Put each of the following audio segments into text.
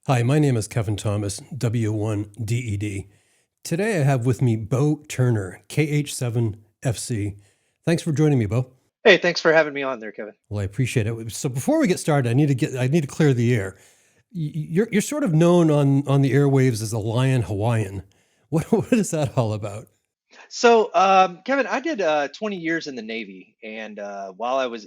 Hi, my name is K.Thomas, W1DED. Today I have with me Beau Turner, KH7FC. Thanks for joining me, Beau. Hey, thanks for having me on there, Kevin. Well, I appreciate it. So before we get started, I need to clear the air. You're sort of known on the airwaves as a Lion Hawaiian. What is that all about? Kevin, I did 20 years in the Navy, and while I was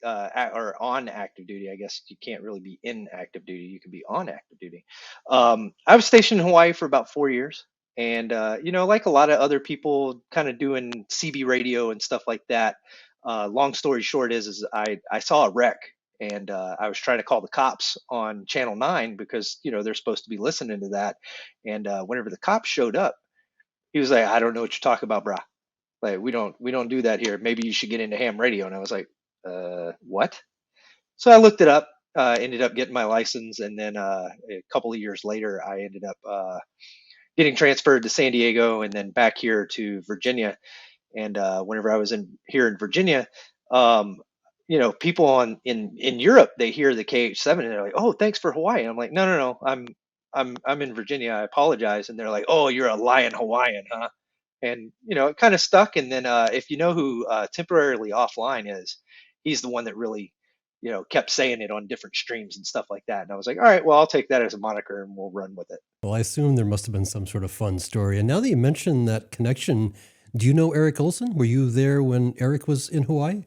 or on active duty, I guess you can't really be in active duty, you can be on active duty. I was stationed in Hawaii for about 4 years, and like a lot of other people, kind of doing CB radio and stuff like that. Long story short is I saw a wreck, and I was trying to call the cops on Channel 9 because they're supposed to be listening to that, and whenever the cops showed up. He was like, I don't know what you're talking about, brah. Like, we don't do that here. Maybe you should get into ham radio. And I was like, what? So I looked it up, ended up getting my license, and then a couple of years later, I ended up getting transferred to San Diego and then back here to Virginia. And whenever I was in here in Virginia, um, people in Europe, they hear the KH7 and they're like, "Oh, thanks for Hawaii." And I'm like, "No, no, no, I'm in Virginia. I apologize." And they're like, "Oh, you're a Lion Hawaiian, huh?" And it kind of stuck. And then if you know who temporarily offline is, he's the one that really kept saying it on different streams and stuff like that. And I was like, all right, well, I'll take that as a moniker and we'll run with it. Well, I assume there must have been some sort of fun story. And now that you mention that connection, do you know Eric Olson? Were you there when Eric was in Hawaii?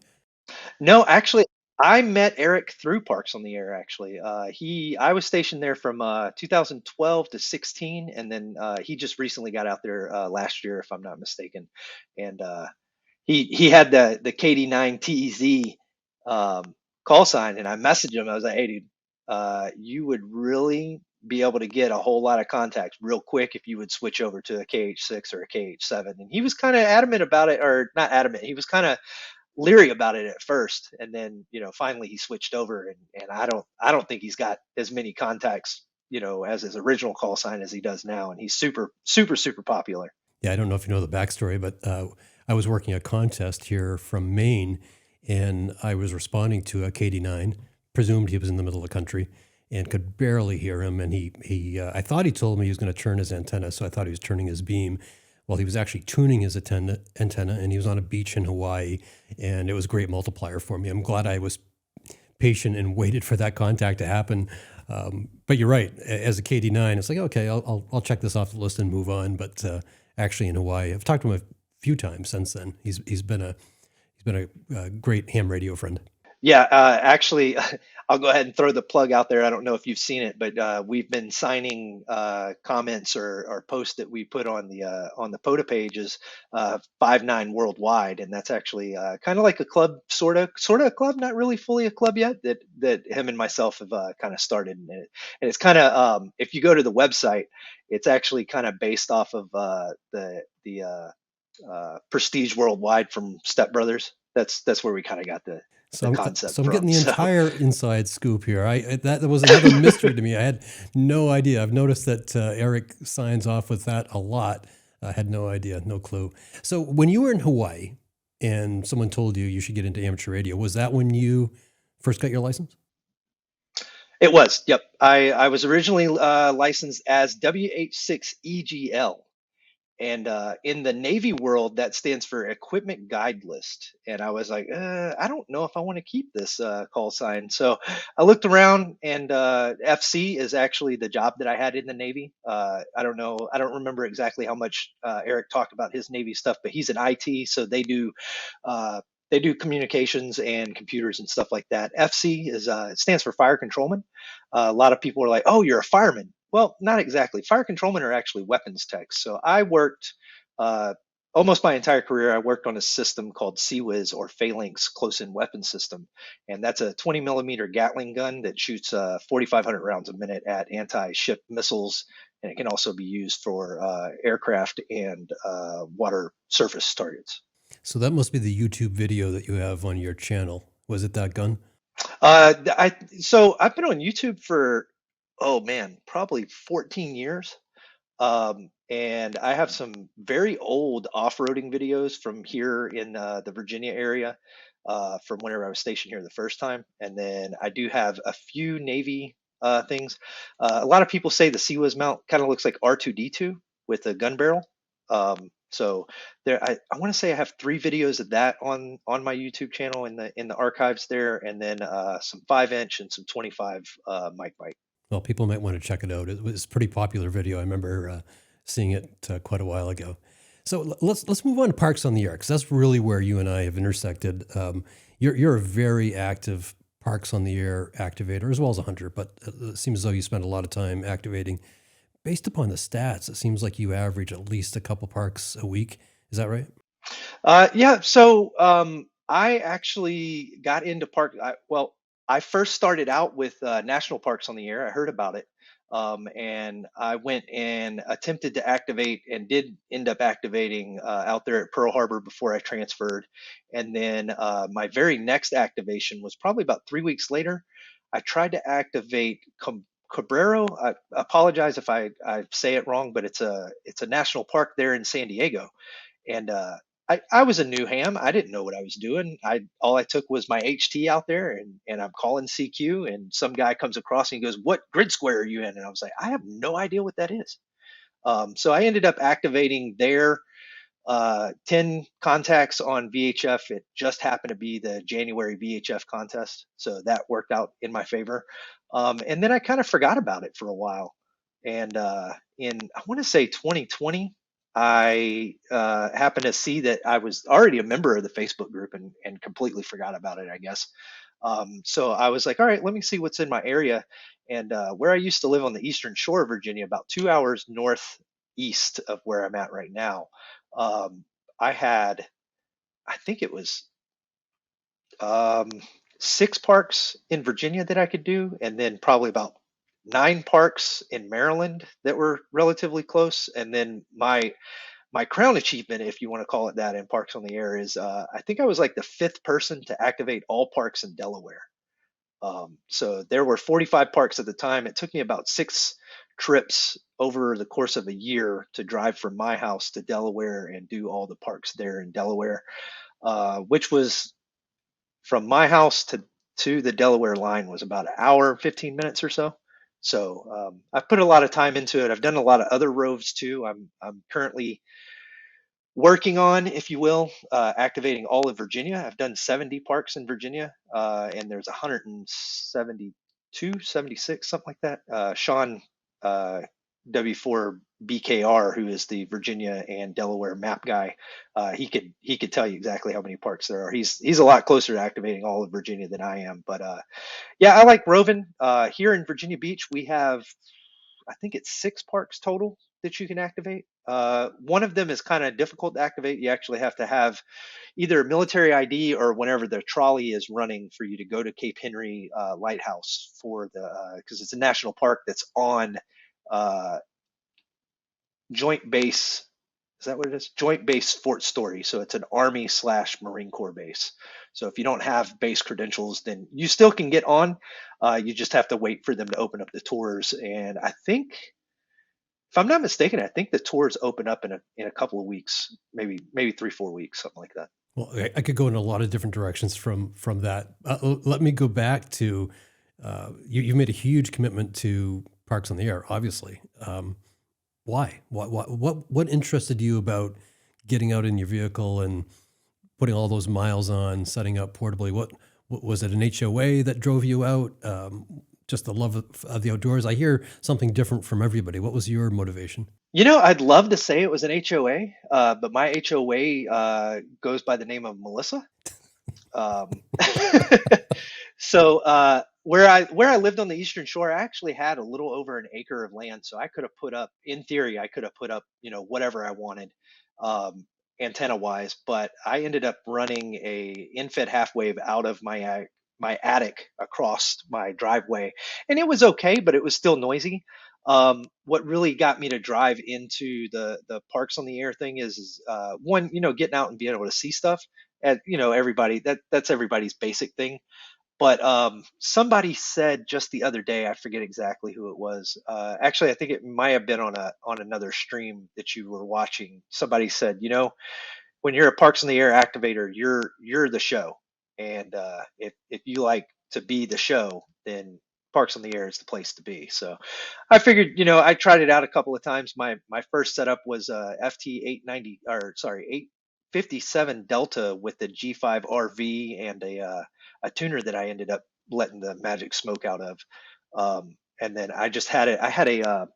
No, actually, I met Eric through Parks on the Air. Actually, I was stationed there from 2012 to 16, and then he just recently got out there last year, if I'm not mistaken. And he had the KD9 TEZ call sign, and I messaged him. I was like, "Hey, dude, you would really be able to get a whole lot of contacts real quick if you would switch over to a KH6 or a KH7." And he was kind of adamant about it, or not adamant. He was kind of leery about it at first, and then finally he switched over, and I don't think he's got as many contacts as his original call sign as he does now, and he's super super super popular. Yeah, I don't know if you know the backstory, but I was working a contest here from Maine, and I was responding to a KD9. Presumed he was in the middle of the country, and could barely hear him. And I thought he told me he was going to turn his antenna, so I thought he was turning his beam. Well, he was actually tuning his antenna, and he was on a beach in Hawaii, and it was a great multiplier for me. I'm glad I was patient and waited for that contact to happen. But you're right. As a KD9, it's like, okay, I'll check this off the list and move on. But actually, in Hawaii, I've talked to him a few times since then. He's been a great ham radio friend. Yeah, actually, I'll go ahead and throw the plug out there. I don't know if you've seen it, but we've been signing comments or posts that we put on the POTA pages, 5-9 Worldwide, and that's actually kind of like a club, sort of a club, not really fully a club yet. That him and myself have kind of started, and it's kind of if you go to the website, it's actually kind of based off of the Prestige Worldwide from Step Brothers. That's where we kind of got the So concept I'm getting from. the So entire inside scoop here. That was another mystery to me. I had no idea. I've noticed that Eric signs off with that a lot. I had no idea, no clue. So when you were in Hawaii and someone told you should get into amateur radio, was that when you first got your license? it was. Yep. I was originally licensed as WH6EGL. And in the Navy world, that stands for Equipment Guide List. And I was like, I don't know if I want to keep this call sign. So I looked around, and FC is actually the job that I had in the Navy. I don't know. I don't remember exactly how much Eric talked about his Navy stuff, but he's in IT. So they do communications and computers and stuff like that. FC it stands for Fire Controlman. A lot of people are like, "Oh, you're a fireman." Well, not exactly. Fire controlmen are actually weapons techs. So I worked uh, almost my entire career. I worked on a system called CWIS, or Phalanx Close-In Weapon System, and that's a 20 millimeter Gatling gun that shoots 4,500 rounds a minute at anti-ship missiles, and it can also be used for aircraft and water surface targets. So that must be the YouTube video that you have on your channel. Was it that gun? I've been on YouTube for, oh man, probably 14 years. And I have some very old off-roading videos from here in the Virginia area, from whenever I was stationed here the first time. And then I do have a few Navy. things. A lot of people say the CWIS mount kind of looks like R2D2 with a gun barrel. So there, I want to say I have 3 videos of that on my YouTube channel in the archives there, and then some 5-inch and some 25 mic bite. Well, people might want to check it out. It was a pretty popular video. I remember seeing it quite a while ago. So let's move on to Parks on the Air, because that's really where you and I have intersected. You're a very active Parks on the Air activator as well as a hunter, but it seems as though you spend a lot of time activating. Based upon the stats, it seems like you average at least a couple parks a week. Is that right? Yeah, so I actually got into well, I first started out with National Parks on the Air. I heard about it, and I went and attempted to activate and did end up activating out there at Pearl Harbor before I transferred. And then my very next activation was probably about 3 weeks later. I tried to activate Cabrero. I apologize if I say it wrong, but it's a national park there in San Diego. And I was a new ham. I didn't know what I was doing. All I took was my HT out there, and I'm calling CQ, and some guy comes across and he goes, "What grid square are you in?" And I was like, "I have no idea what that is." So I ended up activating their 10 contacts on VHF. It just happened to be the January VHF contest, so that worked out in my favor. And then I kind of forgot about it for a while. And in, I want to say 2020, I happened to see that I was already a member of the Facebook group and completely forgot about it, I guess. So I was like, all right, let me see what's in my area. And where I used to live on the Eastern Shore of Virginia, about 2 hours northeast of where I'm at right now, I had, I think it was um, 6 parks in Virginia that I could do, and then probably about 9 parks in Maryland that were relatively close. And then my crown achievement, if you want to call it that, in Parks on the Air is I think I was like the 5th person to activate all parks in Delaware. So there were 45 parks at the time. It took me about 6 trips over the course of a year to drive from my house to Delaware and do all the parks there in Delaware, which was from my house to the Delaware line was about an hour, 15 minutes or so. So I've put a lot of time into it. I've done a lot of other roves too. I'm currently working on, if you will, activating all of Virginia. I've done 70 parks in Virginia, and there's 172, 76, something like that. Sean W4BKR, who is the Virginia and Delaware map guy, he could tell you exactly how many parks there are. He's a lot closer to activating all of Virginia than I am. But yeah, I like roving. Here in Virginia Beach, we have, I think it's 6 parks total that you can activate. One of them is kind of difficult to activate. You actually have to have either a military ID or whenever the trolley is running for you to go to Cape Henry Lighthouse for because it's a national park that's on uh, Joint Base. Is that what it is? Joint Base Fort Story. So it's an Army/Marine Corps base. So if you don't have base credentials, then you still can get on. You just have to wait for them to open up the tours. And I think, if I'm not mistaken, I think the tours open up in a couple of weeks, maybe 3-4 weeks, something like that. Well, I could go in a lot of different directions from that. Let me go back to you've made a huge commitment to Parks on the Air, obviously. Why? What interested you about getting out in your vehicle and putting all those miles on, setting up portably? What was it, an HOA that drove you out? Just the love of the outdoors? I hear something different from everybody. What was your motivation? I'd love to say it was an HOA, but my HOA goes by the name of Melissa. Um, so where I lived on the Eastern Shore, I actually had a little over an acre of land, so I could have put up, in theory, I could have put up, whatever I wanted, antenna wise. But I ended up running a in-fed half wave out of my attic across my driveway, and it was okay, but it was still noisy. What really got me to drive into the Parks on the Air thing is one, getting out and being able to see stuff. And everybody, that's everybody's basic thing. But somebody said just the other day, I forget exactly who it was. Actually, I think it might have been on another stream that you were watching. Somebody said, when you're a Parks on the Air activator, you're the show, and if you like to be the show, then Parks on the Air is the place to be. So I figured, I tried it out a couple of times. My first setup was FT 890, or sorry, 857 Delta with the G5 RV and a tuner that I ended up letting the magic smoke out of. And then I just had it. I had a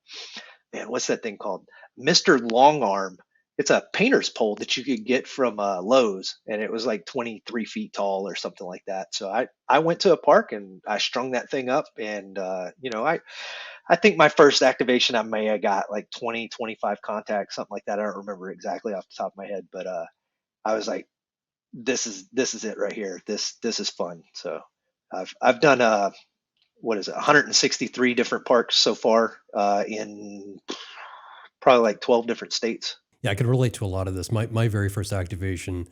man, what's that thing called? Mr. Long Arm. It's a painter's pole that you could get from Lowe's, and it was like 23 feet tall or something like that. So I went to a park and I strung that thing up, and I think my first activation I may have got like 20, 25 contacts, something like that. I don't remember exactly off the top of my head, but I was like, this is it right here. This is fun. So I've done what is it, 163 different parks so far in probably like 12 different states. Yeah, I can relate to a lot of this. My very first activation,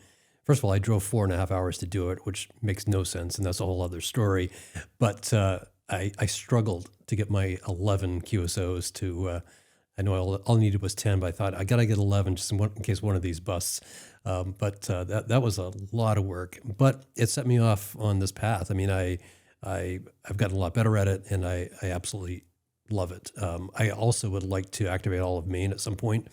first of all, I drove 4.5 hours to do it, which makes no sense, and that's a whole other story. But I struggled to get my 11 QSOs to. I know all I needed was 10, but I thought I gotta get 11 just in case one of these busts. But that was a lot of work. But it set me off on this path. I mean, I've gotten a lot better at it, and I absolutely love it. I also would like to activate all of Maine at some point,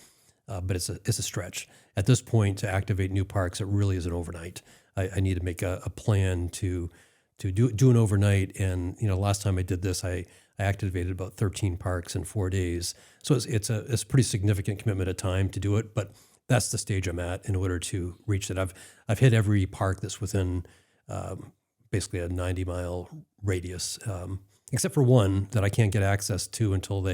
but it's a stretch. At this point, to activate new parks, it really is an overnight. I need to make a plan to do an overnight. And last time I did this, I activated about 13 parks in 4 days. So it's a pretty significant commitment of time to do it. But that's the stage I'm at in order to reach it. I've hit every park that's within basically a 90-mile radius, except for one that I can't get access to until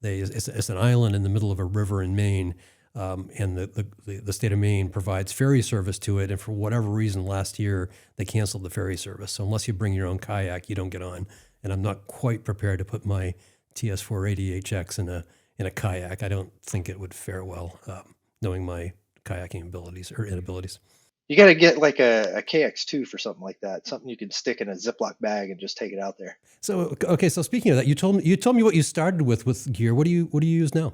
it's an island in the middle of a river in Maine, and the state of Maine provides ferry service to it. And for whatever reason, last year they canceled the ferry service. So unless you bring your own kayak, you don't get on. And I'm not quite prepared to put my TS480HX in a kayak. I don't think it would fare well, knowing my kayaking abilities or inabilities. You got to get like a KX2 for something like that, something you can stick in a Ziploc bag and just take it out there. So okay, so speaking of that, you told me what you started with gear. What do you use now?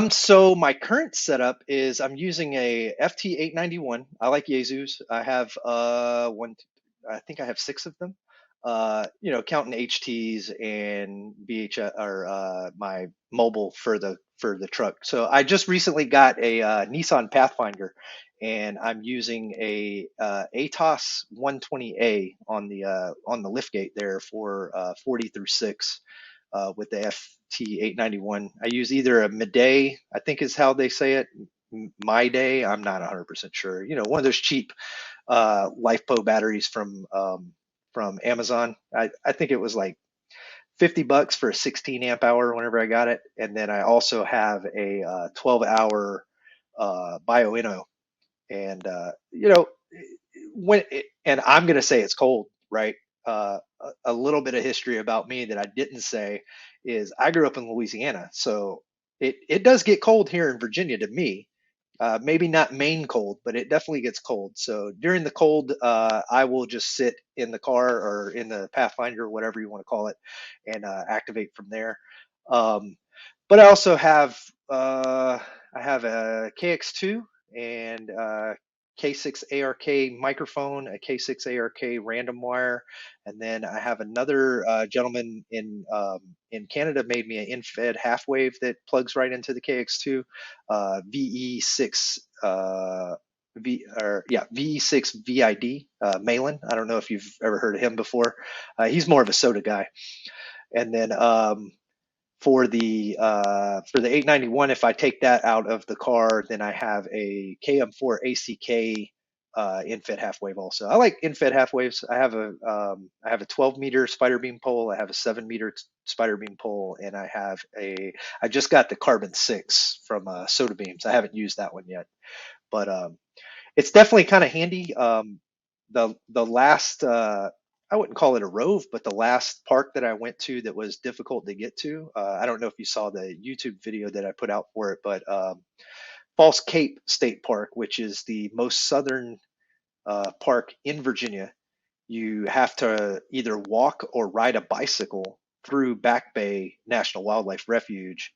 So my current setup is I'm using a FT891. I like Yaesus. I have I think I have 6 of them. Counting HTs and BH or my mobile for the truck. So I just recently got a Nissan Pathfinder, and I'm using a ATOS 120A on the liftgate there for 40 through 6 with the FT891. I use either a Midday, I think is how they say it, My Day. I'm not 100% sure. One of those cheap LifePo batteries from Amazon. I think it was like $50 for a 16 amp hour whenever I got it. And then I also have a 12-hour BioInno. And and I'm gonna say it's cold, right? A little bit of history about me that I didn't say is I grew up in Louisiana, so it does get cold here in Virginia to me. Maybe not Maine cold, but it definitely gets cold. So during the cold, I will just sit in the car or in the Pathfinder, whatever you want to call it, and activate from there. But I also have I have a KX2 and K6 ARK microphone, a K6 ARK random wire, and then I have another gentleman in Canada made me an in-fed half wave that plugs right into the KX2, VE6 VE6 VID Malin. I don't know if you've ever heard of him before. He's more of a soda guy, and then for the 891, if I take that out of the car, then I have a KM4 ACK in-fed half wave also. I like in-fed half waves. I have a 12-meter spider beam pole. I have a 7-meter spider beam pole, and I just got the Carbon 6 from Soda Beams. I haven't used that one yet, but it's definitely kind of handy. The last I wouldn't call it a rove, but the last park that I went to that was difficult to get to, I don't know if you saw the YouTube video that I put out for it, but False Cape State Park, which is the most southern park in Virginia, you have to either walk or ride a bicycle through Back Bay National Wildlife Refuge.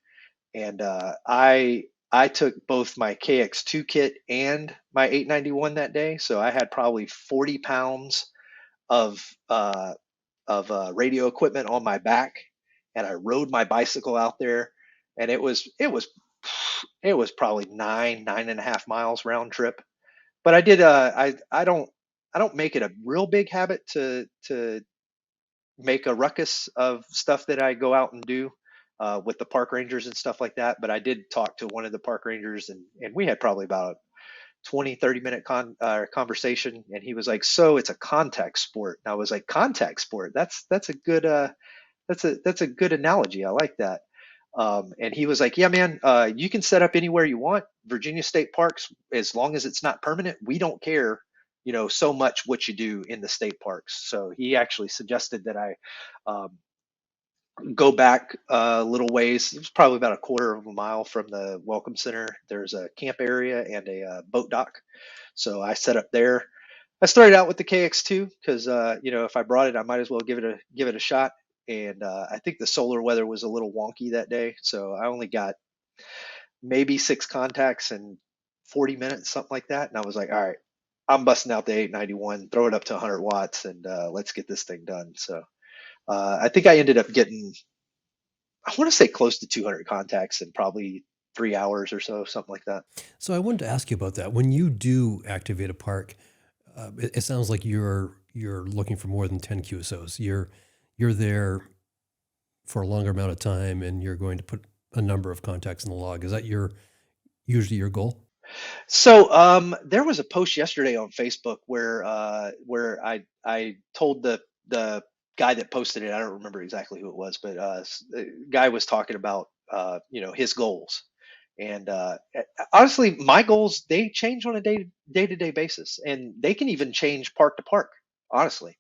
And I took both my KX2 kit and my 891 that day, so I had probably 40 pounds of radio equipment on my back, and I rode my bicycle out there, and it was probably 9.5 miles round trip. But I did I don't make it a real big habit to make a ruckus of stuff that I go out and do with the park rangers and stuff like that. But I did talk to one of the park rangers, and we had probably about 20-30 minute conversation, and he was like, so it's a contact sport. And I was like, contact sport, that's a good that's a good analogy. I like that. And he was like, yeah, man, you can set up anywhere you want. Virginia state parks, as long as it's not permanent, we don't care, so much what you do in the state parks. So he actually suggested that I um, go back a little ways. It was probably about a quarter of a mile from the Welcome Center. There's a camp area and a boat dock. So I set up there. I started out with the KX2 because if I brought it, I might as well give it a shot. And I think the solar weather was a little wonky that day, so I only got maybe 6 contacts in 40 minutes, something like that. And I was like, all right, I'm busting out the 891, throw it up to 100 watts, and let's get this thing done. So I think I ended up getting, I want to say close to 200 contacts in probably 3 hours or so, something like that. So I wanted to ask you about that. When you do activate a park, it sounds like you're looking for more than 10 QSOs. You're there for a longer amount of time, and you're going to put a number of contacts in the log. Is that usually your goal? So there was a post yesterday on Facebook where I told the guy that posted it. I don't remember exactly who it was, but the guy was talking about his goals. And honestly, my goals, they change on a to day basis, and they can even change park to park, honestly.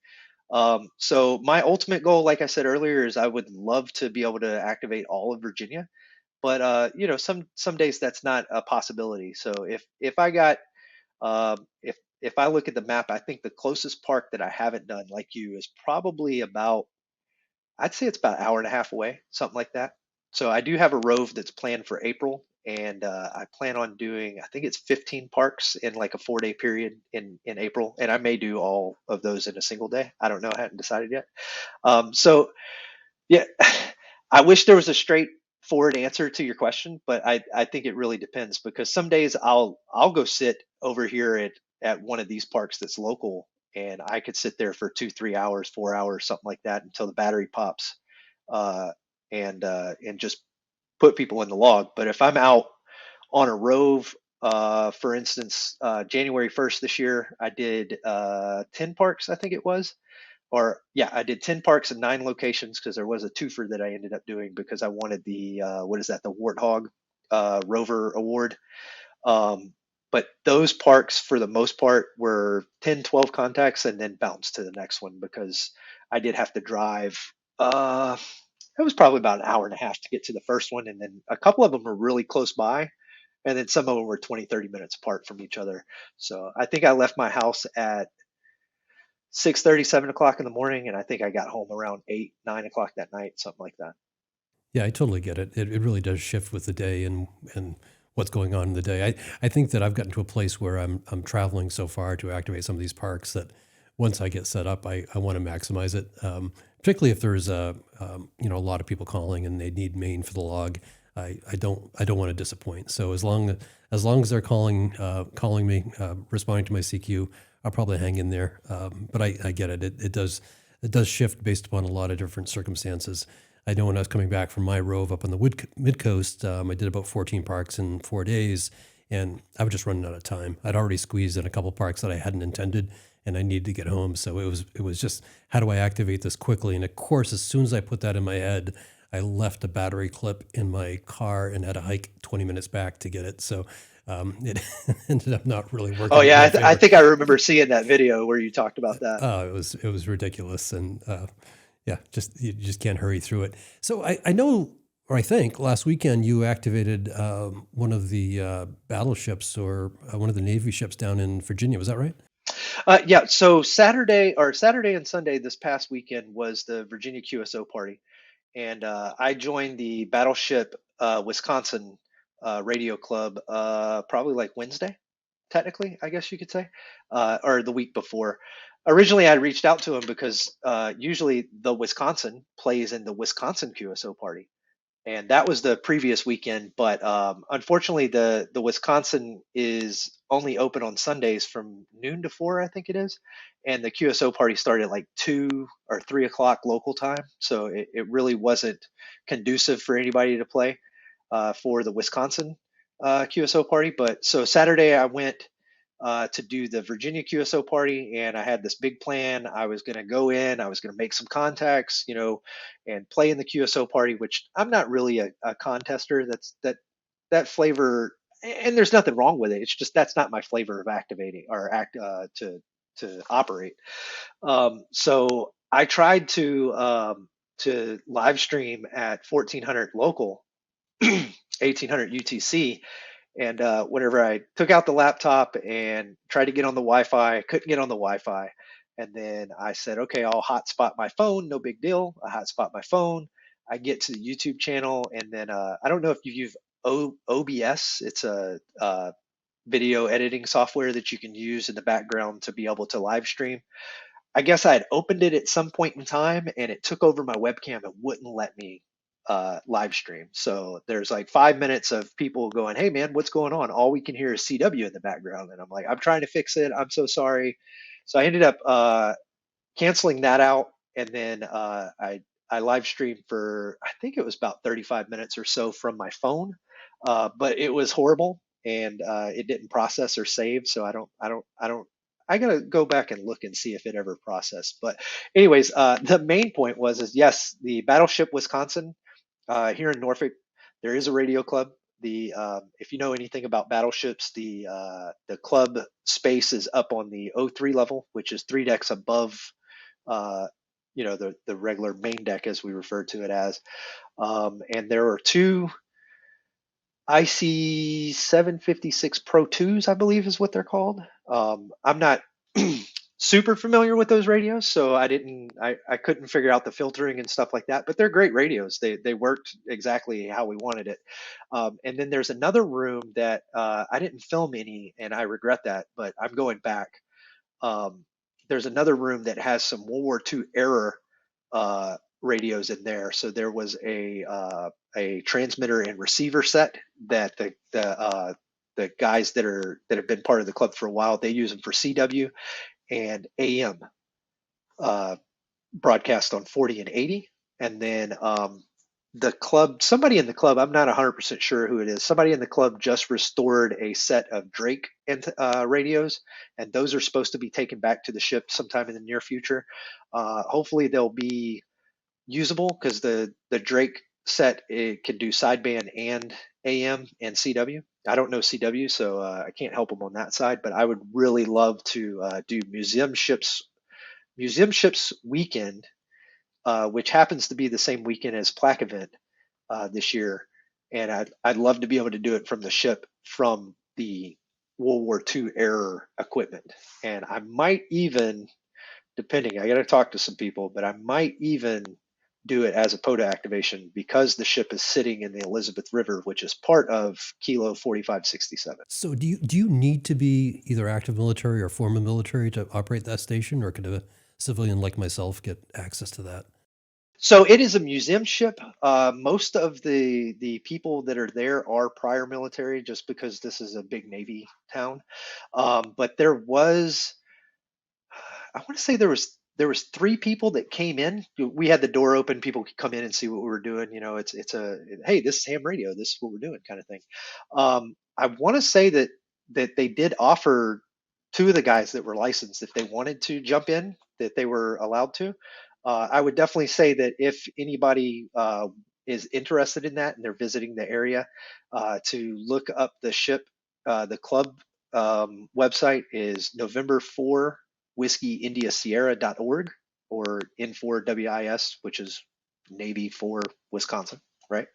So my ultimate goal, like I said earlier, is I would love to be able to activate all of Virginia, but some days that's not a possibility. So if I got if I look at the map, I think the closest park that I haven't done, like you, is probably about, I'd say it's about an hour and a half away, something like that. So I do have a rove that's planned for April, and I plan on doing, I think it's 15 parks in like a 4 day period in April, and I may do all of those in a single day. I don't know, I haven't decided yet. So yeah, I wish there was a straightforward answer to your question, but I think it really depends, because some days I'll go sit over here at one of these parks that's local, and I could sit there for 2, 3 hours, 4 hours, something like that, until the battery pops, uh, and just put people in the log. But if I'm out on a rove, for instance, January 1st this year, I did 10 parks, I think it was. Or yeah, I did 10 parks in 9 locations, because there was a twofer that I ended up doing because I wanted the what is that, the Warthog Rover Award. Um, but those parks, for the most part, were 10, 12 contacts and then bounce to the next one, because I did have to drive. It was probably about an hour and a half to get to the first one. And then a couple of them were really close by. And then some of them were 20, 30 minutes apart from each other. So I think I left my house at 6:30, 7 o'clock in the morning, and I think I got home around 8, 9 o'clock that night, something like that. Yeah, I totally get it. It really does shift with the day and what's going on in the day. I think that I've gotten to a place where I'm traveling so far to activate some of these parks that once I get set up, I want to maximize it. Particularly if there's a lot of people calling and they need main for the log. I don't want to disappoint. So as long as they're calling me, responding to my CQ, I'll probably hang in there. But I get it. It does shift based upon a lot of different circumstances. I know when I was coming back from my rove up on the mid coast, I did about 14 parks in 4 days, and I was just running out of time. I'd already squeezed in a couple parks that I hadn't intended, and I needed to get home. So it was just, how do I activate this quickly? And of course, as soon as I put that in my head, I left a battery clip in my car and had to hike 20 minutes back to get it. So it ended up not really working Oh in yeah, my I favor. think I remember seeing that video where you talked about that. It was ridiculous, and yeah, you just can't hurry through it. So I know, or I think last weekend you activated one of the battleships, or one of the Navy ships down in Virginia. Was that right? Yeah, so Saturday and Sunday this past weekend was the Virginia QSO party, and I joined the Battleship Wisconsin radio club probably like Wednesday, technically, I guess you could say, or the week before. Originally, I reached out to him because usually the Wisconsin plays in the Wisconsin QSO party, and that was the previous weekend. But unfortunately, the Wisconsin is only open on Sundays from noon to 4, I think it is, and the QSO party started at like 2 or 3 o'clock local time, so it really wasn't conducive for anybody to play for the Wisconsin QSO party. But so Saturday I went to do the Virginia QSO party, and I had this big plan. I was going to go in, I was going to make some contacts, and play in the QSO party, which I'm not really a contester. That flavor, and there's nothing wrong with it. It's just that's not my flavor of activating or act to operate. So I tried to live stream at 1400 local, 1800 UTC, and whenever I took out the laptop and tried to get on the Wi-Fi, I couldn't get on the Wi-Fi. And then I said, okay, I'll hotspot my phone. No big deal. I hotspot my phone. I get to the YouTube channel, and then I don't know if you use OBS. It's a video editing software that you can use in the background to be able to live stream. I guess I had opened it at some point in time, and it took over my webcam and wouldn't let me live stream. So there's like 5 minutes of people going, "Hey man, what's going on?" All we can hear is CW in the background, and I'm like, "I'm trying to fix it. I'm so sorry." So I ended up canceling that out, and then I live streamed for, I think it was about 35 minutes or so from my phone, but it was horrible, and it didn't process or save. So I don't. I gotta go back and look and see if it ever processed. But anyways, the main point was is yes, the Battleship Wisconsin here in Norfolk, there is a radio club. The If you know anything about battleships, the club space is up on the O3 level, which is 3 decks above, uh, the regular main deck as we refer to it as. And there are two IC 756 Pro 2s, I believe is what they're called. I'm not super familiar with those radios, so I couldn't figure out the filtering and stuff like that, but they're great radios. They worked exactly how we wanted it. And then there's another room that I didn't film any, and I regret that, but I'm going back. Um, there's another room that has some World War II era radios in there. So there was a transmitter and receiver set that the guys that have been part of the club for a while, they use them for CW and AM broadcast on 40 and 80. And then the club, somebody in the club, I'm not 100% sure who it is, somebody in the club just restored a set of Drake radios, and those are supposed to be taken back to the ship sometime in the near future. Hopefully they'll be usable, because the Drake set, it can do sideband and AM and CW. I don't know CW, so I can't help them on that side. But I would really love to do Museum Ships weekend, which happens to be the same weekend as Plaque event this year, and I'd love to be able to do it from the ship, from the World War II era equipment. And I might even, depending, I got to talk to some people, but I might even do it as a POTA activation, because the ship is sitting in the Elizabeth River, which is part of Kilo 4567. So do you need to be either active military or former military to operate that station, or could a civilian like myself get access to that? So it is a museum ship. Most of the people that are there are prior military, just because this is a big Navy town. But there was, I want to say there was 3 people that came in. We had the door open; people could come in and see what we were doing. It's a, hey, this is ham radio. This is what we're doing, kind of thing. I want to say that they did offer 2 of the guys that were licensed, if they wanted to jump in, that they were allowed to. I would definitely say that if anybody is interested in that and they're visiting the area, to look up the ship. The club website is November 4 Whiskey India Sierra.org, or N4WIS, which is Navy for Wisconsin, right?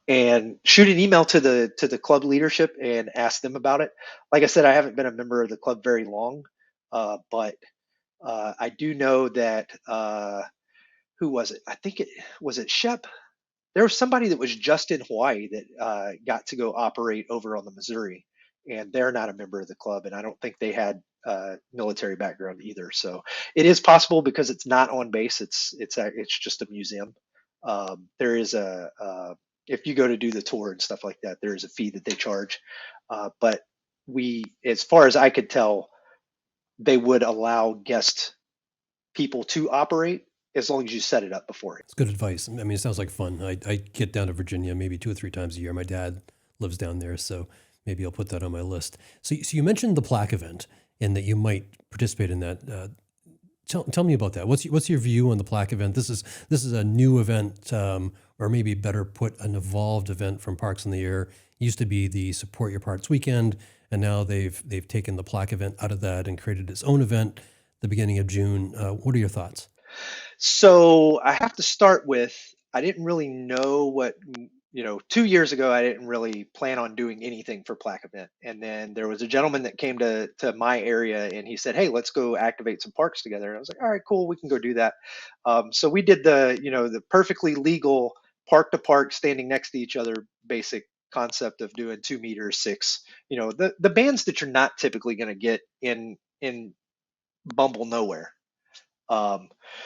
And shoot an email to the club leadership and ask them about it. Like I said, I haven't been a member of the club very long, but I do know that who was it? I think it Shep. There was somebody that was just in Hawaii that got to go operate over on the Missouri, and they're not a member of the club, and I don't think they had military background either. So it is possible because it's not on base. It's just a museum. There is if you go to do the tour and stuff like that, there is a fee that they charge. But as far as I could tell, they would allow guest people to operate as long as you set it up beforehand. It's good advice. I mean, it sounds like fun. I get down to Virginia maybe 2 or 3 times a year. My dad lives down there, so maybe I'll put that on my list. So you mentioned the plaque event and that you might participate in that. Tell me about that. What's your view on the plaque event? This is a new event, or maybe better put, an evolved event from Parks in the Air. It used to be the Support Your Parks weekend, and now they've taken the plaque event out of that and created its own event the beginning of June. What are your thoughts? So I have to start with, I didn't really know what, 2 years ago, I didn't really plan on doing anything for plaque event. And then there was a gentleman that came to my area and he said, hey, let's go activate some parks together. And I was like, all right, cool, we can go do that. So we did the perfectly legal park to park, standing next to each other, basic concept of doing 2 meters, 6, the bands that you're not typically going to get in Bumble nowhere.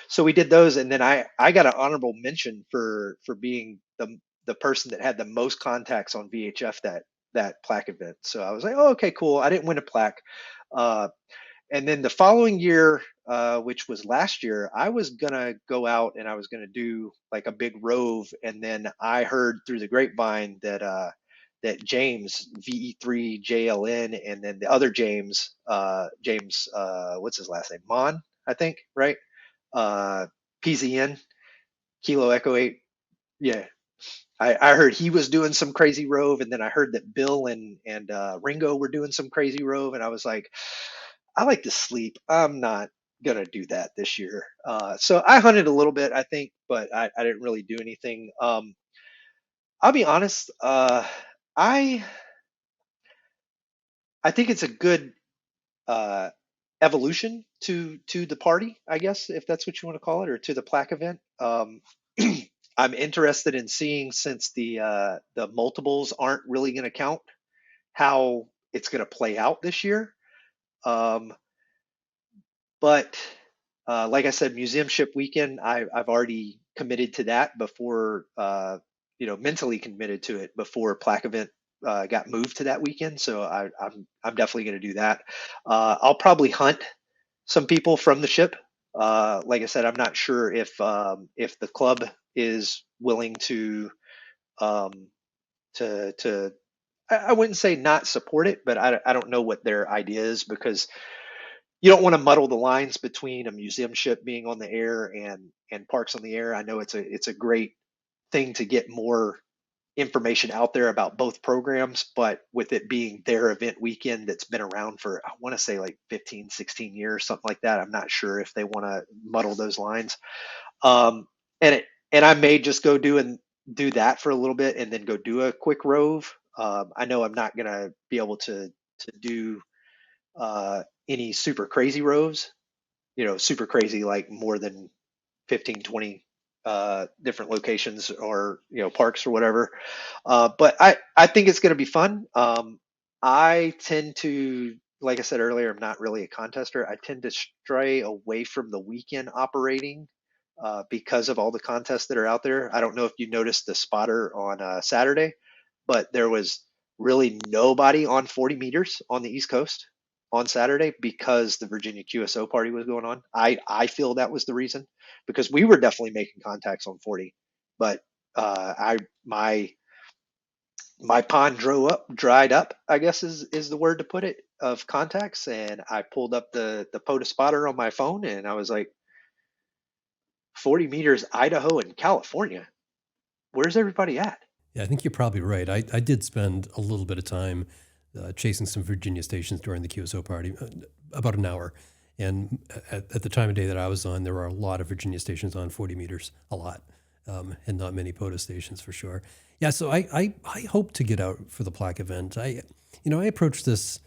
So we did those, and then I got an honorable mention for being the person that had the most contacts on VHF that plaque event. So I was like, oh, okay, cool. I didn't win a plaque. And then the following year, which was last year, I was gonna go out and I was gonna do like a big rove, and then I heard through the grapevine that James VE3JLN and then the other James what's his last name, Mon, I think, right? PZN, Kilo Echo 8. Yeah. I heard he was doing some crazy rove, and then I heard that Bill and Ringo were doing some crazy rove, and I was like, I like to sleep. I'm not gonna do that this year. So I hunted a little bit, I think, but I didn't really do anything. I'll be honest. I think it's a good evolution to the party, I guess, if that's what you want to call it, or to the plaque event. I'm interested in seeing, since the multiples aren't really going to count, how it's going to play out this year. But like I said, museumship weekend, I've already committed to that before, mentally committed to it before plaque event got moved to that weekend. So I'm definitely going to do that. I'll probably hunt some people from the ship. Like I said, I'm not sure if the club is willing to I wouldn't say not support it, but I don't know what their idea is, because you don't want to muddle the lines between a museum ship being on the air and Parks on the Air. I know it's a great thing to get more information out there about both programs, but with it being their event weekend that's been around for, I want to say, like 15, 16 years, something like that, I'm not sure if they want to muddle those lines. And I may just go do that for a little bit and then go do a quick rove. I know I'm not going to be able to do any super crazy roves, super crazy, like more than 15, 20 different locations or parks or whatever. But I think it's going to be fun. I tend to, like I said earlier, I'm not really a contester. I tend to stray away from the weekend operating because of all the contests that are out there. I don't know if you noticed the spotter on Saturday, but there was really nobody on 40 meters on the East Coast on Saturday because the Virginia QSO party was going on. I feel that was the reason, because we were definitely making contacts on 40, but my pond dried up, I guess is the word to put it, of contacts, and I pulled up the POTA spotter on my phone, and I was like, 40 meters, Idaho and California. Where's everybody at? Yeah, I think you're probably right. I did spend a little bit of time chasing some Virginia stations during the QSO party, about an hour. And at the time of day that I was on, there were a lot of Virginia stations on 40 meters, a lot, and not many POTA stations for sure. Yeah, so I hope to get out for the plaque event. I approach this,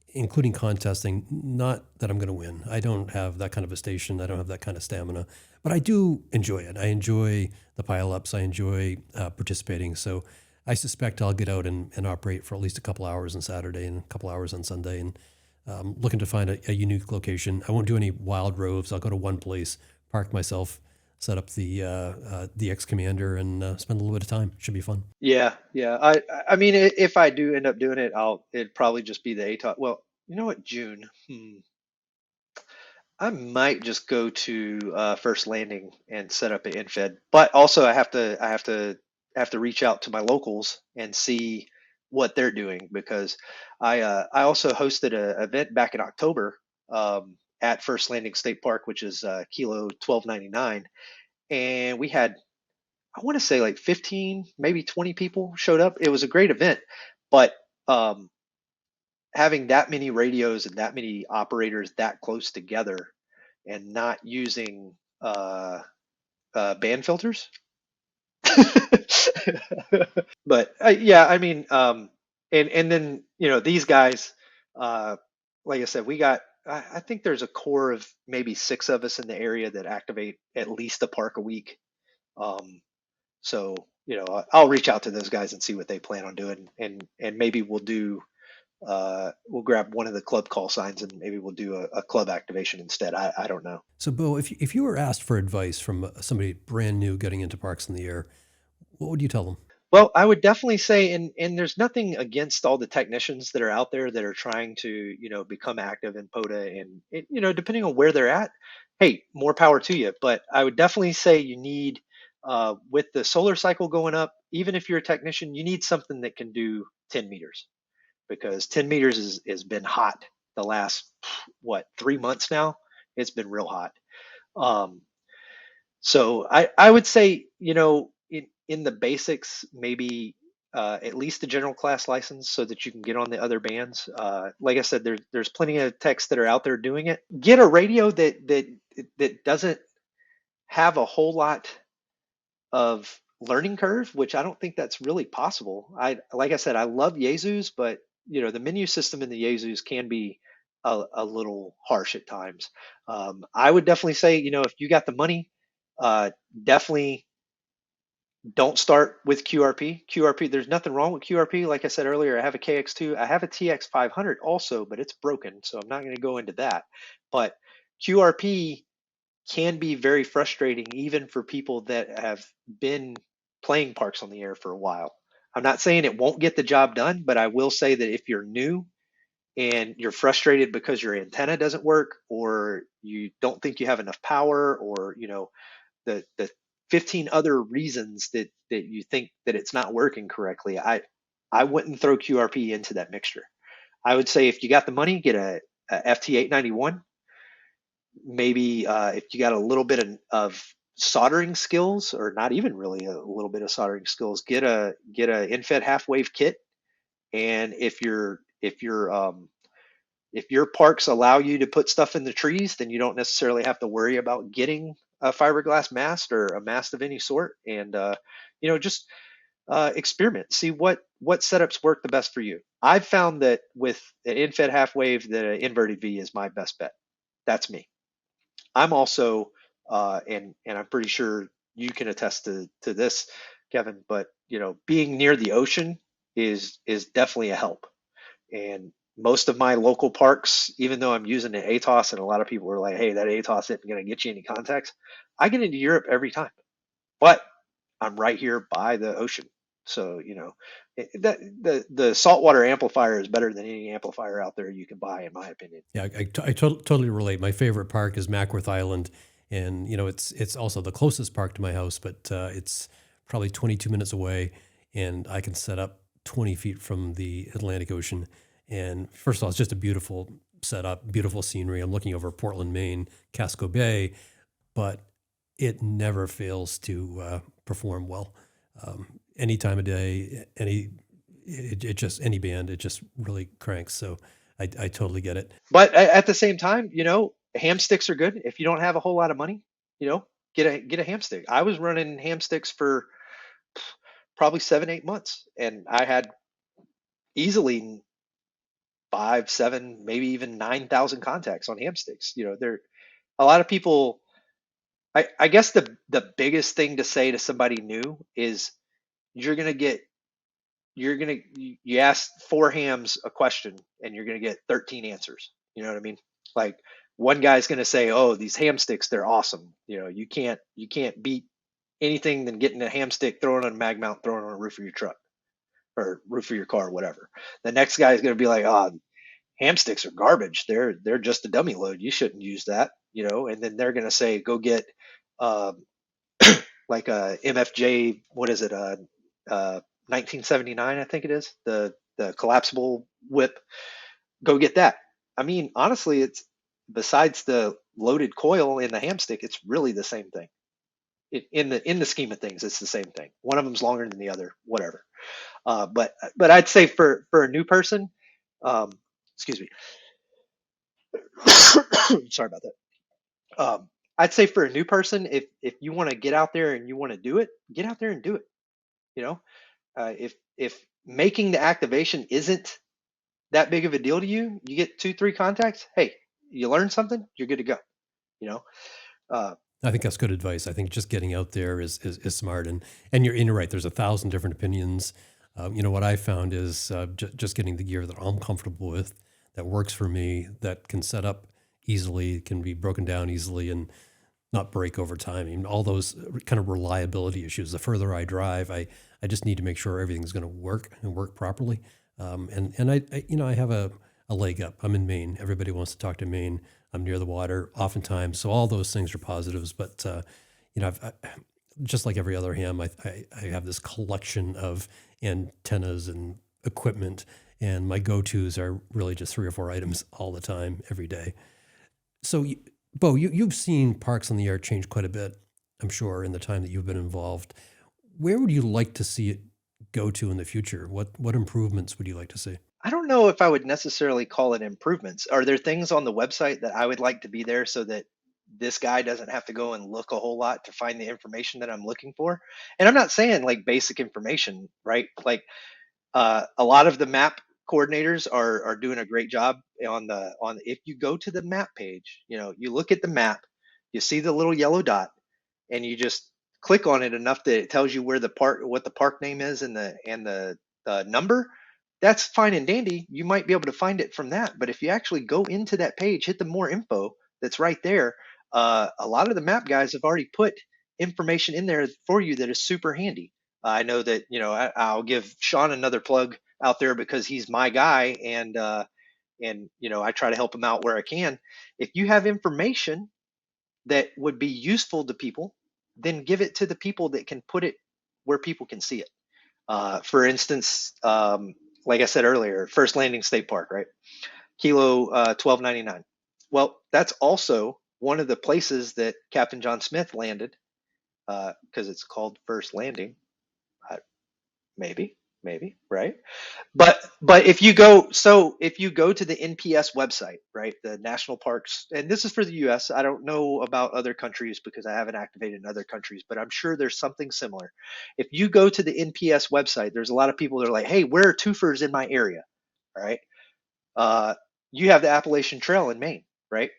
including contesting, not that I'm going to win. I don't have that kind of a station. I don't have that kind of stamina, but I do enjoy it. I enjoy the pileups. I enjoy participating. So I suspect I'll get out and operate for at least a couple hours on Saturday and a couple hours on Sunday, and looking to find a unique location. I won't do any wild roves. I'll go to one place, park myself, set up the X Commander, and spend a little bit of time. Should be fun. Yeah, yeah. I mean, if I do end up doing it, it'd probably just be the ATOS. Well, you know what, June. I might just go to First Landing and set up an infed, but also I have to reach out to my locals and see what they're doing because I also hosted a event back in October at First Landing State Park, which is Kilo 1299, and we had, I want to say, like 15, maybe 20 people showed up. It was a great event, but um, having that many radios and that many operators that close together and not using band filters. But yeah, I mean, and then these guys, uh, like I said, we got. I think there's a core of maybe 6 of us in the area that activate at least a park a week. Um, so I'll reach out to those guys and see what they plan on doing, and maybe we'll grab one of the club call signs and maybe we'll do a club activation instead. I don't know. So, Beau, if you were asked for advice from somebody brand new getting into parks in the air, what would you tell them? Well, I would definitely say, and there's nothing against all the technicians that are out there that are trying to, become active in POTA, and depending on where they're at, hey, more power to you. But I would definitely say you need, with the solar cycle going up, even if you're a technician, you need something that can do 10 meters because 10 meters has been hot the last, what, 3 months now. It's been real hot. Um, so I would say, in the basics, maybe at least a general class license so that you can get on the other bands. Like I said, there's plenty of techs that are out there doing it. Get a radio that doesn't have a whole lot of learning curve, which I don't think that's really possible. Like I said, I love Yezus, but the menu system in the Yezus can be a little harsh at times. I would definitely say, if you got the money, definitely don't start with QRP. QRP, there's nothing wrong with QRP. Like I said earlier, I have a KX2, I have a TX500 also, but it's broken, so I'm not going to go into that. But QRP can be very frustrating even for people that have been playing parks on the air for a while. I'm not saying it won't get the job done, but I will say that if you're new and you're frustrated because your antenna doesn't work or you don't think you have enough power or the 15 other reasons that you think that it's not working correctly, I wouldn't throw QRP into that mixture. I would say if you got the money, get a FT891. Maybe if you got a little bit of soldering skills, or not even really a little bit of soldering skills, get a infed half wave kit. And if your parks allow you to put stuff in the trees, then you don't necessarily have to worry about getting a fiberglass mast or a mast of any sort. And just experiment, see what setups work the best for you. I've found that with an infed half wave, that an inverted V is my best bet. That's me. I'm also, and I'm pretty sure you can attest to this, Kevin. But being near the ocean is definitely a help. And most of my local parks, even though I'm using an ATOS, and a lot of people are like, "Hey, that ATOS isn't going to get you any contacts," I get into Europe every time. But I'm right here by the ocean, so the saltwater amplifier is better than any amplifier out there you can buy, in my opinion. Yeah, I totally relate. My favorite park is Mackworth Island, and it's also the closest park to my house, but it's probably 22 minutes away, and I can set up 20 feet from the Atlantic Ocean. And first of all, it's just a beautiful setup, beautiful scenery. I'm looking over Portland, Maine, Casco Bay, but it never fails to perform well. Any time of day, any band, it just really cranks. So I totally get it. But at the same time, ham sticks are good. If you don't have a whole lot of money, get a ham stick. I was running ham sticks for probably 7, 8 months, and I had easily 5, 7, maybe even 9,000 contacts on ham sticks. There, a lot of people. I guess the biggest thing to say to somebody new is you're gonna get you ask 4 hams a question and you're gonna get 13 answers. You know what I mean? Like one guy's going to say, "Oh, these ham sticks, they're awesome. You can't beat anything than getting a ham stick, throwing it on a mag mount, throwing it on the roof of your truck or roof of your car, whatever." The next guy is going to be like, "Oh, ham sticks are garbage. They're just a dummy load. You shouldn't use that." And then they're going to say, "Go get um, like a MFJ, what is it? 1979, I think it is, the collapsible whip. Go get that." I mean, honestly, it's besides the loaded coil in the hamstick, it's really the same thing. In the scheme of things, it's the same thing. One of them's longer than the other, whatever. But I'd say for a new person, um, excuse me, sorry about that. I'd say for a new person, if you want to get out there and you want to do it, get out there and do it. You know, if making the activation isn't that big of a deal to you, you get 2, 3 contacts. Hey, you learn something, you're good to go. You know, uh, I think that's good advice. I think just getting out there is smart, and you're right. There's 1,000 different opinions. What I found is just getting the gear that I'm comfortable with, that works for me, that can set up easily, can be broken down easily, and not break over time. I mean, all those kind of reliability issues. The further I drive, I just need to make sure everything's going to work and work properly. And I have a leg up. I'm in Maine. Everybody wants to talk to Maine. I'm near the water oftentimes. So all those things are positives. But, just like every other ham, I have this collection of antennas and equipment. And my go-tos are really just 3 or 4 items all the time, every day. So, Beau, you've seen parks on the air change quite a bit, I'm sure, in the time that you've been involved. Where would you like to see it go to in the future? What improvements would you like to see? I don't know if I would necessarily call it improvements. Are there things on the website that I would like to be there so that this guy doesn't have to go and look a whole lot to find the information that I'm looking for? And I'm not saying like basic information, right? Like a lot of the map coordinators are doing a great job on if you go to the map page, you look at the map, you see the little yellow dot, and you just click on it enough that it tells you where the park, what the park name is, and the number. That's fine and dandy. You might be able to find it from that. But if you actually go into that page, hit the more info that's right there, a lot of the map guys have already put information in there for you that is super handy. I know that, I'll give Sean another plug out there because he's my guy, and I try to help him out where I can. If you have information that would be useful to people, then give it to the people that can put it where people can see it. For instance, like I said earlier, First Landing State Park, right? Kilo 1299. Well, that's also one of the places that Captain John Smith landed, because it's called First Landing. Maybe, right? But if you go to the NPS website, right, the national parks, and this is for the US. I don't know about other countries because I haven't activated in other countries, but I'm sure there's something similar. If you go to the NPS website, there's a lot of people that are like, "Hey, where are twofers in my area?" All right. Uh, you have the Appalachian Trail in Maine, right?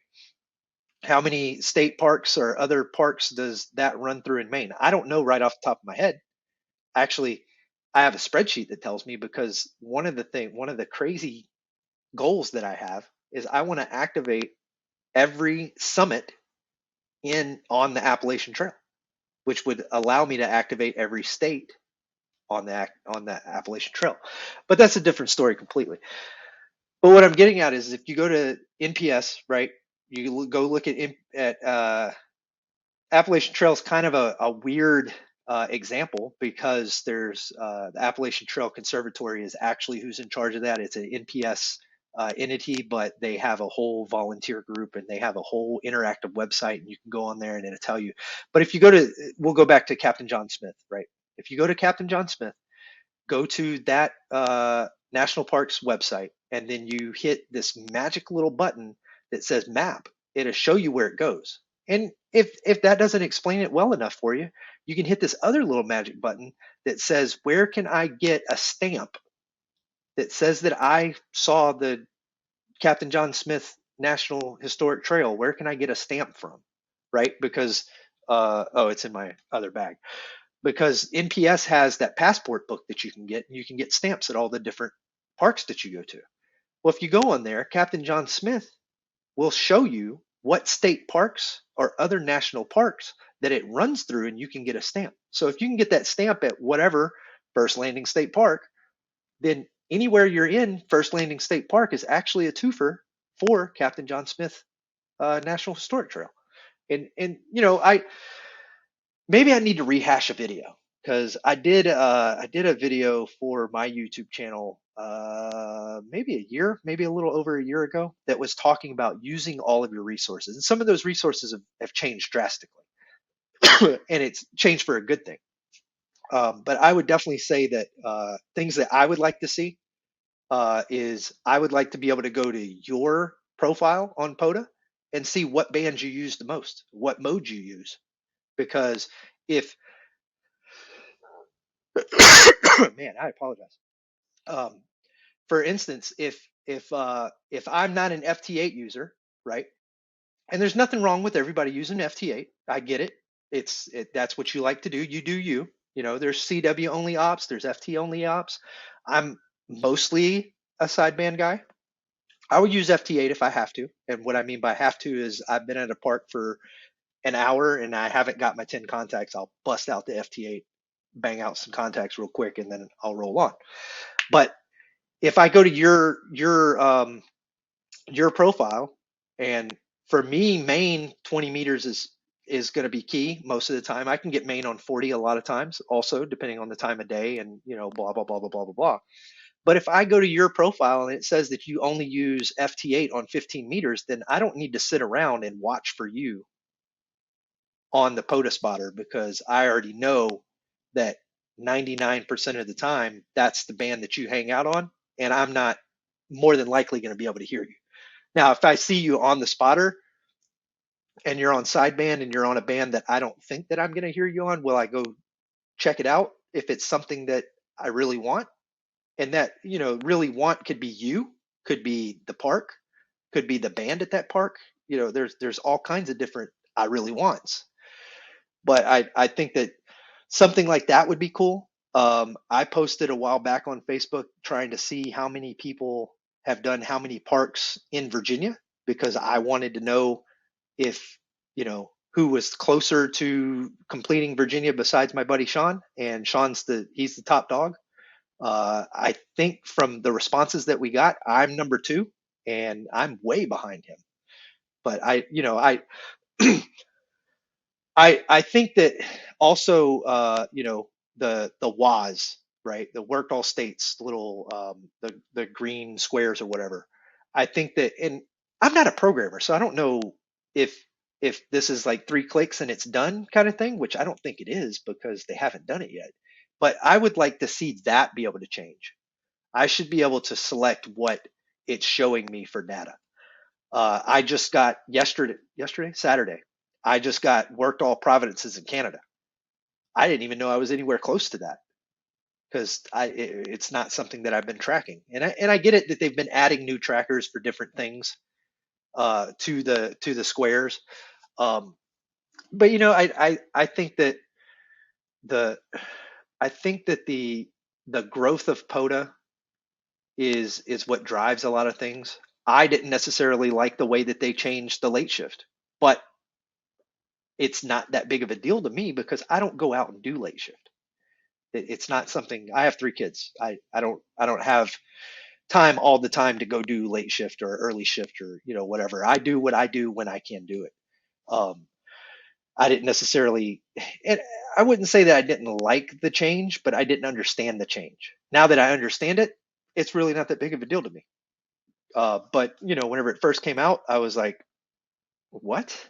How many state parks or other parks does that run through in Maine? I don't know right off the top of my head. Actually, I have a spreadsheet that tells me, because one of the crazy goals that I have is I want to activate every summit in on the Appalachian Trail, which would allow me to activate every state on the Appalachian Trail. But that's a different story completely. But what I'm getting at is if you go to NPS, right, you go look at Appalachian Trail is kind of a weird example, because there's the Appalachian Trail Conservatory is actually who's in charge of that. It's an NPS entity, but they have a whole volunteer group and they have a whole interactive website, and you can go on there and it'll tell you. But if you we'll go back to Captain John Smith, right? If you go to Captain John Smith, go to that national parks website, and then you hit this magic little button that says map. It'll show you where it goes. And if that doesn't explain it well enough for you, you can hit this other little magic button that says, where can I get a stamp that says that I saw the Captain John Smith National Historic Trail? Where can I get a stamp from? Right? Because it's in my other bag. Because NPS has that passport book that you can get, and you can get stamps at all the different parks that you go to. Well, if you go on there, Captain John Smith will show you what state parks or other national parks that it runs through, and you can get a stamp. So if you can get that stamp at whatever First Landing State Park, then anywhere you're in First Landing State Park is actually a twofer for Captain John Smith National Historic Trail. And I maybe I need to rehash a video because I did a video for my YouTube channel maybe a year, maybe a little over a year ago, that was talking about using all of your resources. And some of those resources have changed drastically, and it's changed for a good thing. But I would definitely say that things that I would like to see is I would like to be able to go to your profile on POTA and see what bands you use the most, what modes you use. Because if, man, I apologize. Um, for instance, if I'm not an FT8 user, right? And there's nothing wrong with everybody using FT8. I get it. That's what you like to do. You do you. You know, there's CW only ops, there's FT only ops. I'm mostly a sideband guy. I would use FT8 if I have to. And what I mean by have to is I've been at a park for an hour and I haven't got my 10 contacts. I'll bust out the FT8, bang out some contacts real quick, and then I'll roll on. But if I go to your profile, and for me, main 20 meters is going to be key most of the time. I can get main on 40 a lot of times, also depending on the time of day and blah blah blah blah blah blah blah. But if I go to your profile and it says that you only use FT8 on 15 meters, then I don't need to sit around and watch for you on the POTA spotter, because I already know that 99% of the time that's the band that you hang out on, and I'm not more than likely going to be able to hear you. Now, if I see you on the spotter and you're on sideband and you're on a band that I don't think that I'm going to hear you on, will I go check it out if it's something that I really want? And that, really want could be you, could be the park, could be the band at that park. There's all kinds of different I really wants. But I think that something like that would be cool. I posted a while back on Facebook trying to see how many people have done how many parks in Virginia, because I wanted to know if, who was closer to completing Virginia besides my buddy Sean. And he's the top dog. I think from the responses that we got, I'm number 2 and I'm way behind him. But I think that also, the WAS, right? The worked all states, little the green squares or whatever. I think that, and I'm not a programmer, so I don't know if this is like 3 clicks and it's done kind of thing, which I don't think it is because they haven't done it yet. But I would like to see that be able to change. I should be able to select what it's showing me for data. I just got Saturday, I just got worked all provinces in Canada. I didn't even know I was anywhere close to that because it's not something that I've been tracking. And I get it that they've been adding new trackers for different things to the squares. But I think that the the growth of POTA is what drives a lot of things. I didn't necessarily like the way that they changed the late shift, but it's not that big of a deal to me because I don't go out and do late shift. It's not something. I have 3 kids. I don't have time all the time to go do late shift or early shift or whatever. I do what I do when I can do it. Um, I didn't necessarily, and I wouldn't say that I didn't like the change, but I didn't understand the change. Now that I understand it, it's really not that big of a deal to me. But whenever it first came out, I was like, what?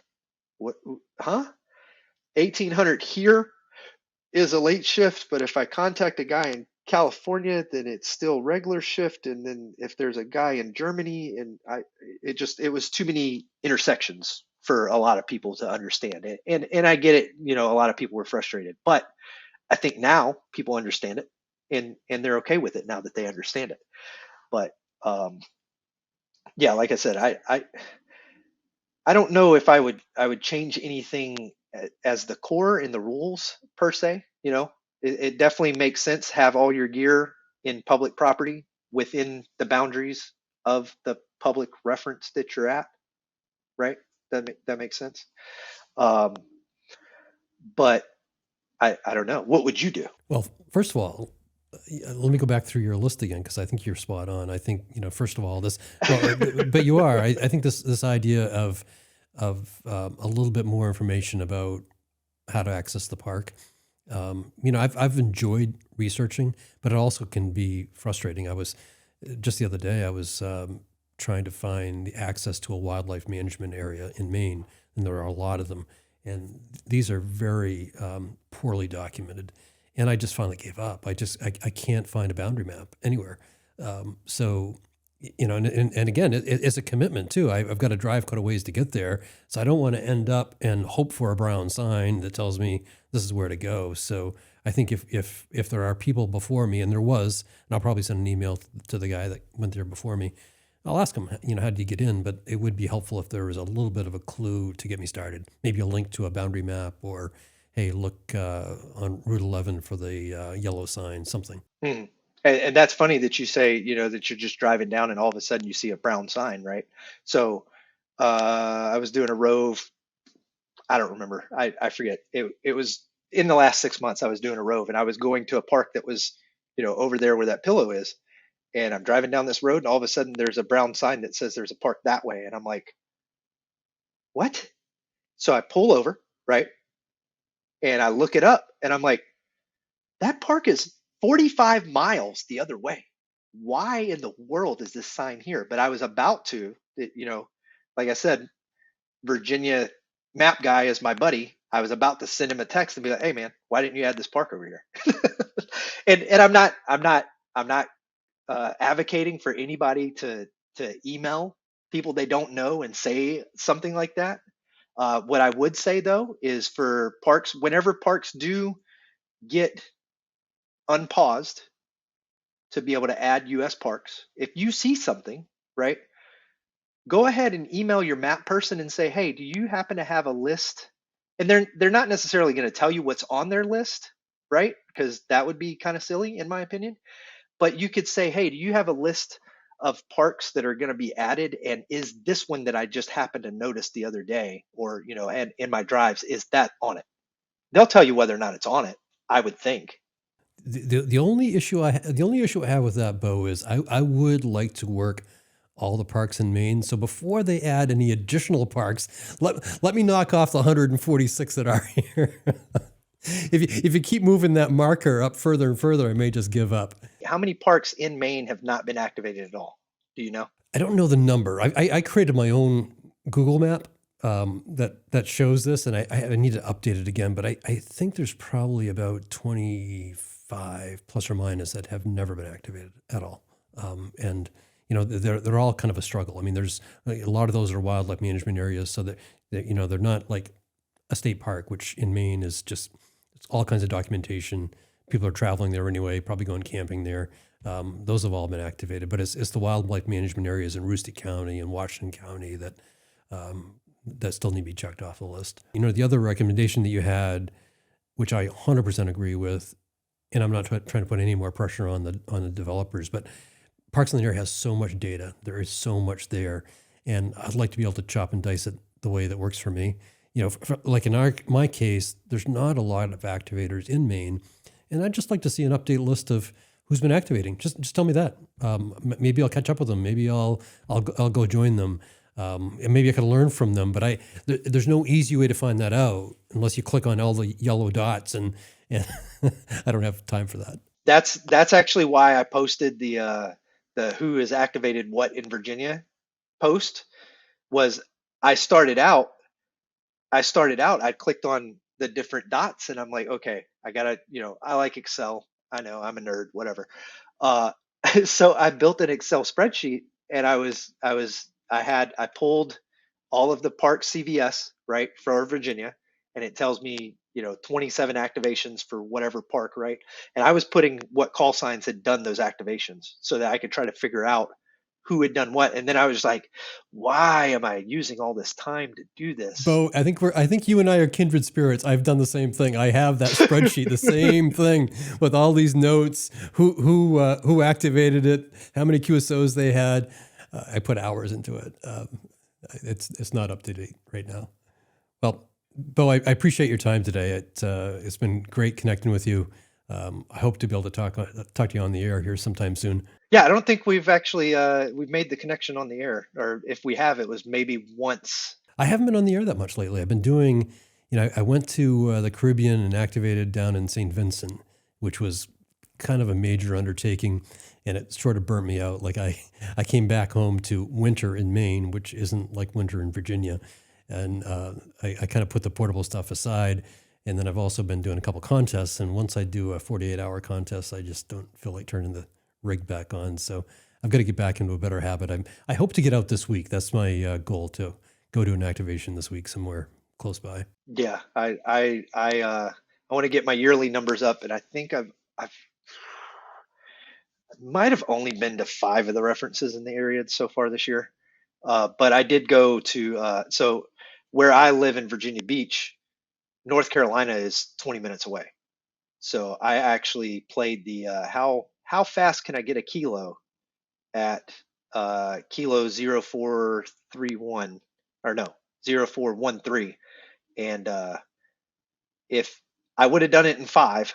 What? Huh? 1800 here is a late shift, but if I contact a guy in California, then it's still regular shift. And then if there's a guy in Germany, and it was too many intersections for a lot of people to understand it. And I get it, a lot of people were frustrated, but I think now people understand it and they're okay with it now that they understand it. But yeah, like I said, I don't know if I would change anything as the core in the rules per se. It definitely makes sense. Have all your gear in public property within the boundaries of the public reference that you're at. right? That makes sense. Um, but I don't know. What would you do? Well, first of all, let me go back through your list again because I think you're spot on. I think first of all, but you are. I think this idea of a little bit more information about how to access the park. I've enjoyed researching, but it also can be frustrating. I was just the other day. I was trying to find the access to a wildlife management area in Maine, and there are a lot of them, and these are very poorly documented. And I just finally gave up. I can't find a boundary map anywhere. So, and again, it's a commitment too. I've got to drive quite a ways to get there. So I don't want to end up and hope for a brown sign that tells me this is where to go. So I think if there are people before me, and there was, and I'll probably send an email to the guy that went there before me, I'll ask him, how did you get in? But it would be helpful if there was a little bit of a clue to get me started. Maybe a link to a boundary map, or, hey, look on Route 11 for the yellow sign, something. Hmm. And that's funny that you say, that you're just driving down and all of a sudden you see a brown sign, right? So I was doing a rove. I don't remember. I forget. It was in the last 6 months I was doing a rove, and I was going to a park that was, over there where that pillow is. And I'm driving down this road, and all of a sudden there's a brown sign that says there's a park that way. And I'm like, what? So I pull over, right? And I look it up, and I'm like, that park is 45 miles the other way. Why in the world is this sign here? But I was about to, like I said, Virginia map guy is my buddy. I was about to send him a text and be like, hey man, why didn't you add this park over here? and I'm not advocating for anybody to email people they don't know and say something like that. What I would say though is for parks, whenever parks do get unpaused to be able to add US parks, if you see something, right, go ahead and email your map person and say, hey, do you happen to have a list? And they're not necessarily going to tell you what's on their list, right? Because that would be kind of silly in my opinion. But you could say, hey, do you have a list of parks that are going to be added? And is this one that I just happened to notice the other day, or, and in my drives, is that on it? They'll tell you whether or not it's on it, I would think. The only issue I have with that, Beau, is I would like to work all the parks in Maine. So before they add any additional parks, let me knock off the 146 that are here. If you keep moving that marker up further and further, I may just give up. How many parks in Maine have not been activated at all? Do you know? I don't know the number. I created my own Google map that shows this, and I need to update it again. But I think there's probably about 25 plus or minus that have never been activated at all. And they're all kind of a struggle. I mean, there's a lot of those are wildlife management areas, so that they're not like a state park, which in Maine is just it's all kinds of documentation. People are traveling there anyway, probably going camping there. Those have all been activated, but it's the wildlife management areas in Aroostook County and Washington County that still need to be checked off the list. The other recommendation that you had, which I 100% agree with, and I'm not trying to put any more pressure on the developers, but Parks and Litter has so much data. There is so much there, and I'd like to be able to chop and dice it the way that works for me. Like in my case, there's not a lot of activators in Maine, and I'd just like to see an update list of who's been activating. Just tell me that. Maybe I'll catch up with them. Maybe I'll go join them, and maybe I can learn from them. But there's no easy way to find that out unless you click on all the yellow dots, and I don't have time for that. That's actually why I posted the who is activated what in Virginia post. Was I clicked on the different dots, and I'm like, okay, I gotta, I like Excel. I know I'm a nerd, whatever. So I built an Excel spreadsheet, and I pulled all of the park CVS, right, for Virginia, and it tells me, 27 activations for whatever park, right? And I was putting what call signs had done those activations so that I could try to figure out who had done what. And then I was like, why am I using all this time to do this? Beau, I think you and I are kindred spirits. I've done the same thing. I have that spreadsheet, the same thing with all these notes, who activated it, how many QSOs they had. I put hours into it. It's not up to date right now. Well, Beau, I appreciate your time today. It's been great connecting with you. I hope to be able to talk to you on the air here sometime soon. Yeah, I don't think we've actually we've made the connection on the air, or if we have, it was maybe once. I haven't been on the air that much lately. I've been doing, I went to the Caribbean and activated down in St. Vincent, which was kind of a major undertaking, and it sort of burnt me out. Like I came back home to winter in Maine, which isn't like winter in Virginia, and I kind of put the portable stuff aside. And then I've also been doing a couple contests, and once I do a 48-hour contest, I just don't feel like turning the rig back on. So I've got to get back into a better habit. I hope to get out this week. That's my goal, to go to an activation this week somewhere close by. Yeah, I want to get my yearly numbers up, and I think I've might have only been to 5 of the references in the area so far this year. But I did go to so where I live in Virginia Beach, North Carolina is 20 minutes away. So I actually played the how fast can I get a kilo at kilo 0431, or no, 0413. And if I would have done it in 5,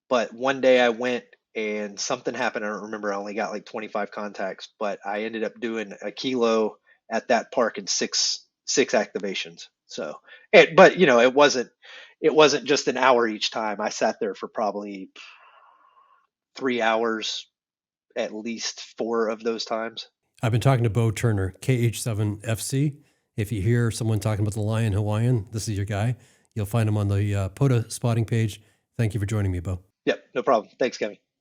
but one day I went and something happened. I don't remember. I only got like 25 contacts, but I ended up doing a kilo at that park in six activations. So, but it wasn't just an hour each time. I sat there for probably 3 hours, at least 4 of those times. I've been talking to Beau Turner, KH7FC. If you hear someone talking about the lion Hawaiian, this is your guy. You'll find him on the POTA spotting page. Thank you for joining me, Beau. Yep, no problem. Thanks, Kevin.